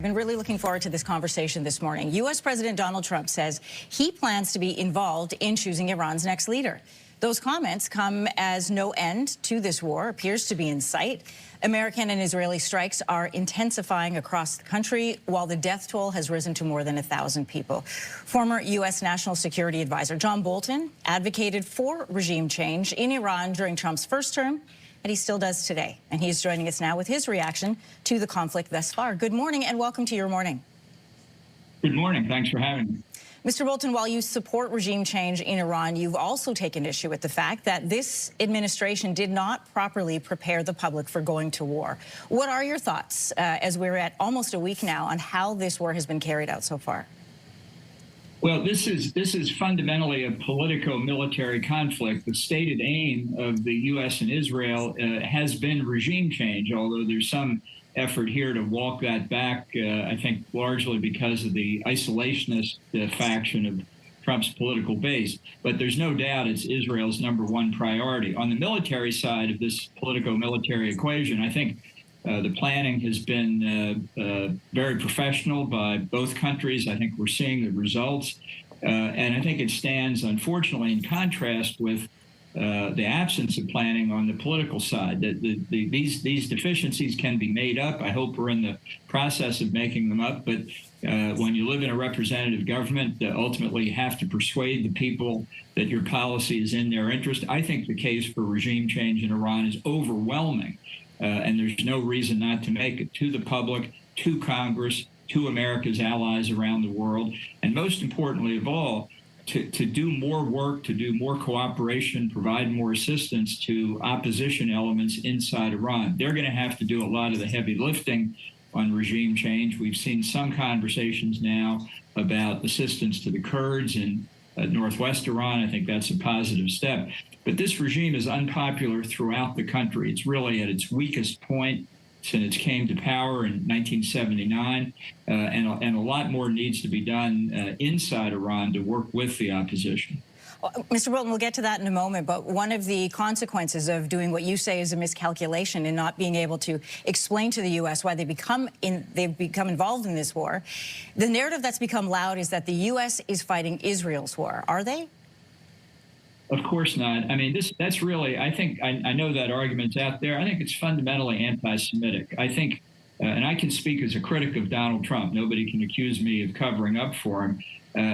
been really looking forward to this conversation this morning. U.S. President Donald Trump says he plans to be involved in choosing Iran's next leader. Those comments come as no end to this war appears to be in sight. American and Israeli strikes are intensifying across the country, while the death toll has risen to more than 1,000 people. Former U.S. National Security Advisor John Bolton advocated for regime change in Iran during Trump's first term, and he still does today. And he's joining us now with his reaction to the conflict thus far. Good morning and welcome to Your Morning. Good morning. Thanks for having me. Mr. Bolton, while you support regime change in Iran, you've also taken issue with the fact that this administration did not properly prepare the public for going to war. What are your thoughts, as we're at almost a week now, on how this war has been carried out so far? Well, this is fundamentally a politico-military conflict. The stated aim of the U.S. and Israel has been regime change, although there's some effort here to walk that back, I think largely because of the isolationist faction of Trump's political base. But there's no doubt it's Israel's #1 priority. On the military side of this politico-military equation, I think the planning has been very professional by both countries. I think we're seeing the results. And I think it stands, unfortunately, in contrast with the absence of planning on the political side. These deficiencies can be made up. I hope we're in the process of making them up. But when you live in a representative government, ultimately you have to persuade the people that your policy is in their interest. I think the case for regime change in Iran is overwhelming. And there's no reason not to make it to the public, to Congress, to America's allies around the world, and most importantly of all, to do more work, to do more cooperation, provide more assistance to opposition elements inside Iran. They're going to have to do a lot of the heavy lifting on regime change. We've seen some conversations now about assistance to the Kurds in northwest Iran. I think that's a positive step. But this regime is unpopular throughout the country. It's really at its weakest point since it came to power in 1979, and a lot more needs to be done inside Iran to work with the opposition. Mr. Bolton, we'll get to that in a moment, but one of the consequences of doing what you say is a miscalculation and not being able to explain to the U.S. why they've become involved in this war, the narrative that's become loud is that the U.S. is fighting Israel's war. Are they? Of course not. I mean, that's really, I think, I know that argument's out there. I think it's fundamentally anti-Semitic. I think, and I can speak as a critic of Donald Trump. Nobody can accuse me of covering up for him.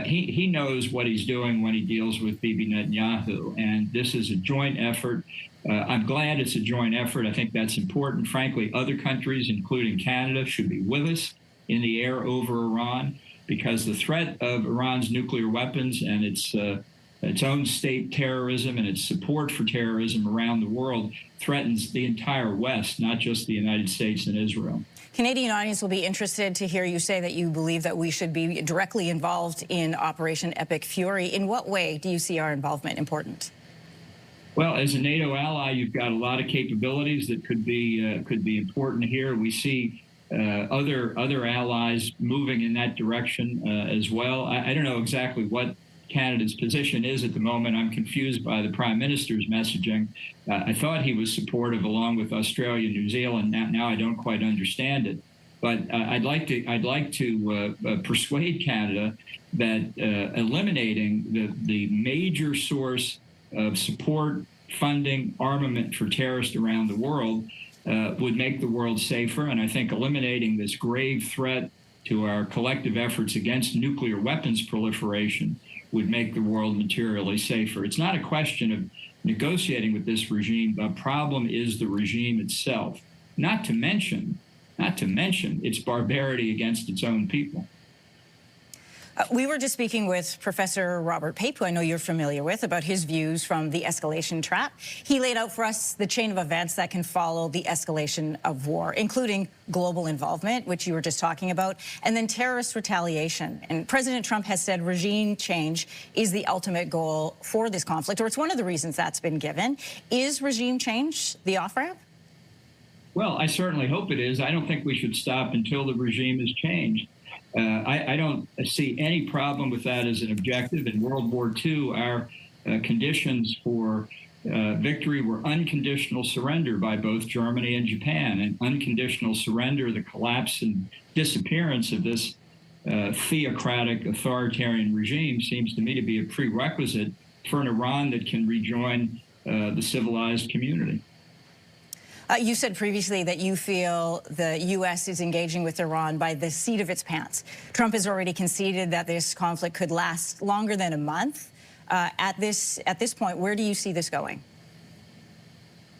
He knows what he's doing when he deals with Bibi Netanyahu, and this is a joint effort. I'm glad it's a joint effort. I think that's important. Frankly, other countries, including Canada, should be with us in the air over Iran, because the threat of Iran's nuclear weapons and its own state terrorism and its support for terrorism around the world threatens the entire West, not just the United States and Israel. Canadian audience will be interested to hear you say that you believe that we should be directly involved in Operation Epic Fury. In what way do you see our involvement important? Well, as a NATO ally, you've got a lot of capabilities that could be important here. We see other allies moving in that direction as well. I don't know exactly what Canada's position is at the moment. I'm confused by the Prime Minister's messaging. I thought he was supportive along with Australia and New Zealand. Now I don't quite understand it. But I'd like to persuade Canada that eliminating the major source of support, funding, armament for terrorists around the world would make the world safer. And I think eliminating this grave threat to our collective efforts against nuclear weapons proliferation would make the world materially safer. It's not a question of negotiating with this regime. The problem is the regime itself, not to mention its barbarity against its own people. We were just speaking with Professor Robert Pape, who I know you're familiar with, about his views from the escalation trap. He laid out for us the chain of events that can follow the escalation of war, including global involvement, which you were just talking about, and then terrorist retaliation. And President Trump has said regime change is the ultimate goal for this conflict, or it's one of the reasons that's been given. Is regime change the off-ramp? Well, I certainly hope it is. I don't think we should stop until the regime is changed. I don't see any problem with that as an objective. In World War II, our conditions for victory were unconditional surrender by both Germany and Japan. And unconditional surrender, the collapse and disappearance of this theocratic authoritarian regime, seems to me to be a prerequisite for an Iran that can rejoin the civilized community. You said previously that you feel the U.S. is engaging with Iran by the seat of its pants. Trump has already conceded that this conflict could last longer than a month. At this point, where do you see this going?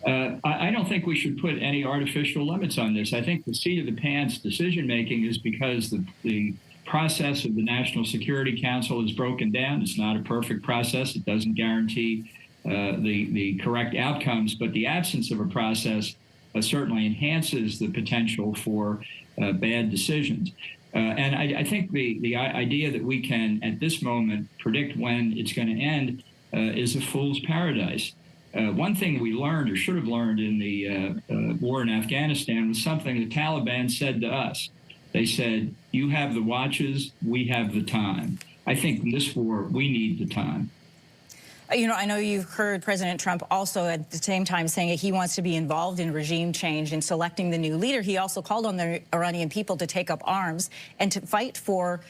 I don't think we should put any artificial limits on this. I think the seat of the pants decision-making is because the process of the National Security Council is broken down. It's not a perfect process. It doesn't guarantee the correct outcomes, but the absence of a process certainly enhances the potential for bad decisions. And I think the idea that we can, at this moment, predict when it's going to end is a fool's paradise. One thing we learned, or should have learned, in the war in Afghanistan was something the Taliban said to us. They said, "You have the watches, we have the time." I think in this war, we need the time. You know, I know you've heard President Trump also at the same time saying that he wants to be involved in regime change in selecting the new leader. He also called on the Iranian people to take up arms and to fight for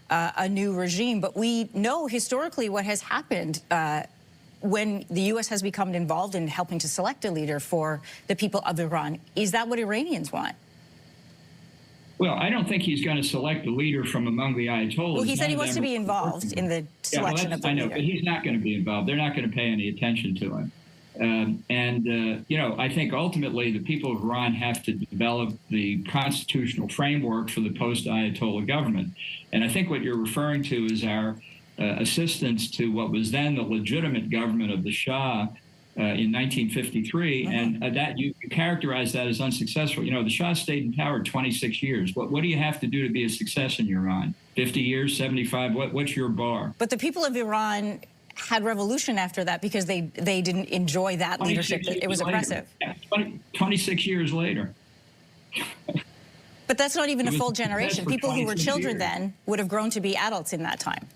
a new regime. But we know historically what has happened when the U.S. has become involved in helping to select a leader for the people of Iran. Is that what Iranians want? Well, I don't think he's going to select a leader from among the Ayatollahs. Well, he said he wants to be involved in the selection of the leader. I know, but he's not going to be involved. They're not going to pay any attention to him. You know, I think ultimately the people of Iran have to develop the constitutional framework for the post-Ayatollah government. And I think what you're referring to is our assistance to what was then the legitimate government of the Shah in 1953, and that you characterize that as unsuccessful. You know, the Shah stayed in power 26 years. What do you have to do to be a success in Iran? 50 years, 75? What's your bar? But the people of Iran had revolution after that because they didn't enjoy that leadership. It was oppressive. Yeah, 26 years later. But that's not even a full generation. People who were children then would have grown to be adults in that time.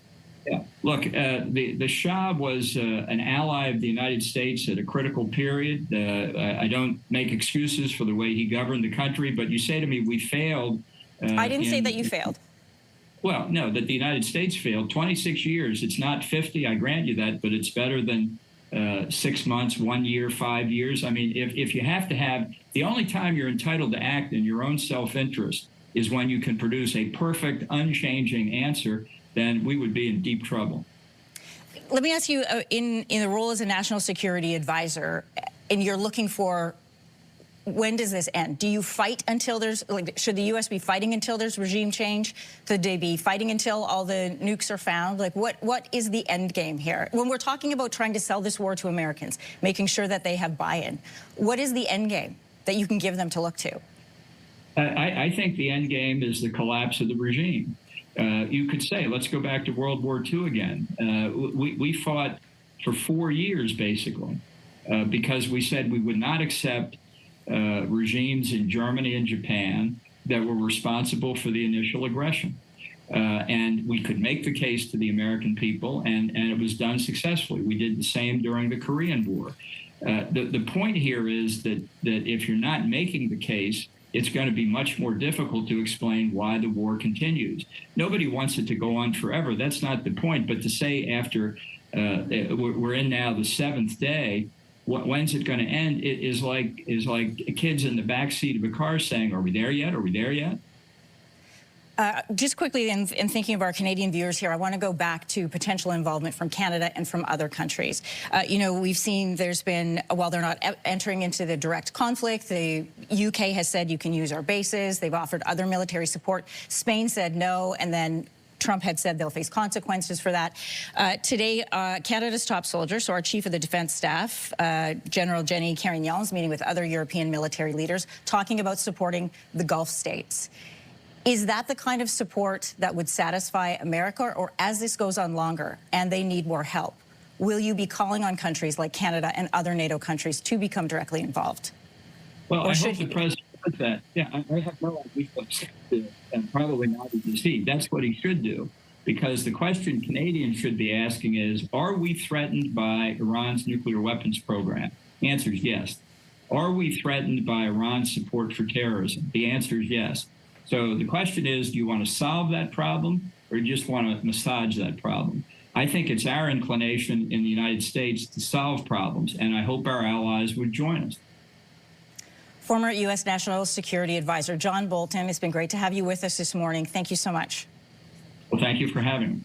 Yeah. Look, the Shah was an ally of the United States at a critical period. I don't make excuses for the way he governed the country, but you say to me, we failed. I didn't say that you failed. Well, no, that the United States failed. 26 years. It's not 50, I grant you that, but it's better than 6 months, 1 year, 5 years. I mean, if you have to have, the only time you're entitled to act in your own self-interest is when you can produce a perfect, unchanging answer, then we would be in deep trouble. Let me ask you, in the role as a national security advisor, and you're looking for, when does this end? Do you fight until there's, like, should the U.S. be fighting until there's regime change? Could they be fighting until all the nukes are found? Like, what is the end game here? When we're talking about trying to sell this war to Americans, making sure that they have buy-in, what is the end game that you can give them to look to? I think the end game is the collapse of the regime. You could say, let's go back to World War II again. We fought for 4 years, basically, because we said we would not accept regimes in Germany and Japan that were responsible for the initial aggression. And we could make the case to the American people, and it was done successfully. We did the same during the Korean War. The point here is that if you're not making the case, it's going to be much more difficult to explain why the war continues. Nobody wants it to go on forever. That's not the point. But to say after we're in now the 7th day, when's it going to end? It is like kids in the back seat of a car saying, "Are we there yet? Are we there yet?" Just quickly, in thinking of our Canadian viewers here, I want to go back to potential involvement from Canada and from other countries. You know, we've seen there's been, while they're not entering into the direct conflict, the UK has said you can use our bases. They've offered other military support. Spain said no, and then Trump had said they'll face consequences for that. Today, Canada's top soldier, so our chief of the defense staff, General Jenny Carignan, is meeting with other European military leaders, talking about supporting the Gulf states. Is that the kind of support that would satisfy America, or as this goes on longer and they need more help, will you be calling on countries like Canada and other NATO countries to become directly involved? Well, I hope the president does that. Yeah, I have no idea what to do, and probably not as he. That's what he should do. because the question Canadians should be asking is, are we threatened by Iran's nuclear weapons program? The answer is yes. Are we threatened by Iran's support for terrorism? The answer is yes. So the question is, do you want to solve that problem or just want to massage that problem? I think it's our inclination in the United States to solve problems, and I hope our allies would join us. Former U.S. National Security Advisor John Bolton, it's been great to have you with us this morning. Thank you so much. Well, thank you for having me.